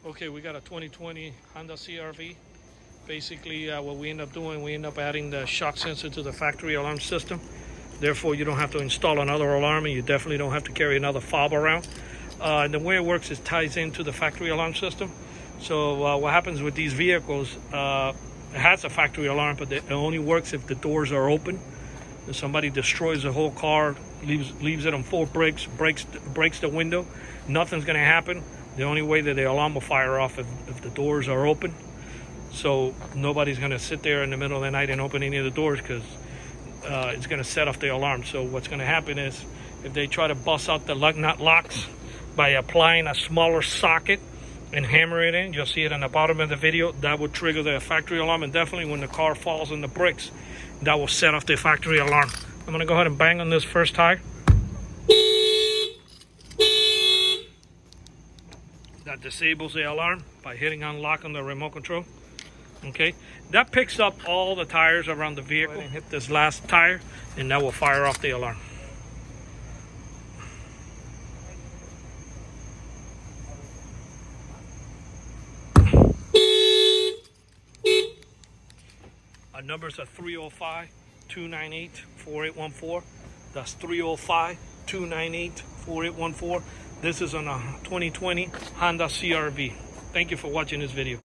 Okay, we got a 2020 Honda CR-V. Basically, what we end up doing, we end up adding the shock sensor to the factory alarm system. Therefore, you don't have to install another alarm, and you definitely don't have to carry another fob around. And the way it works is ties into the factory alarm system. So what happens with these vehicles, it has a factory alarm, but it only works if the doors are open. If somebody destroys the whole car, leaves it on full brakes, breaks the window, nothing's going to happen. The only way that the alarm will fire off if the doors are open. So nobody's going to sit there in the middle of the night and open any of the doors, because it's going to set off the alarm. So what's going to happen is, if they try to bust out the nut locks by applying a smaller socket and hammer it in, you'll see it on the bottom of the video, that will trigger the factory alarm. And definitely when the car falls on the bricks, that will set off the factory alarm. I'm going to go ahead and bang on this first tire. That disables the alarm by hitting unlock on the remote control. Okay, that picks up all the tires around the vehicle. And hit this last tire, and that will fire off the alarm. Our numbers are 305-298-4814. That's 305-298-4814. This is on a 2020 Honda CR-V. Thank you for watching this video.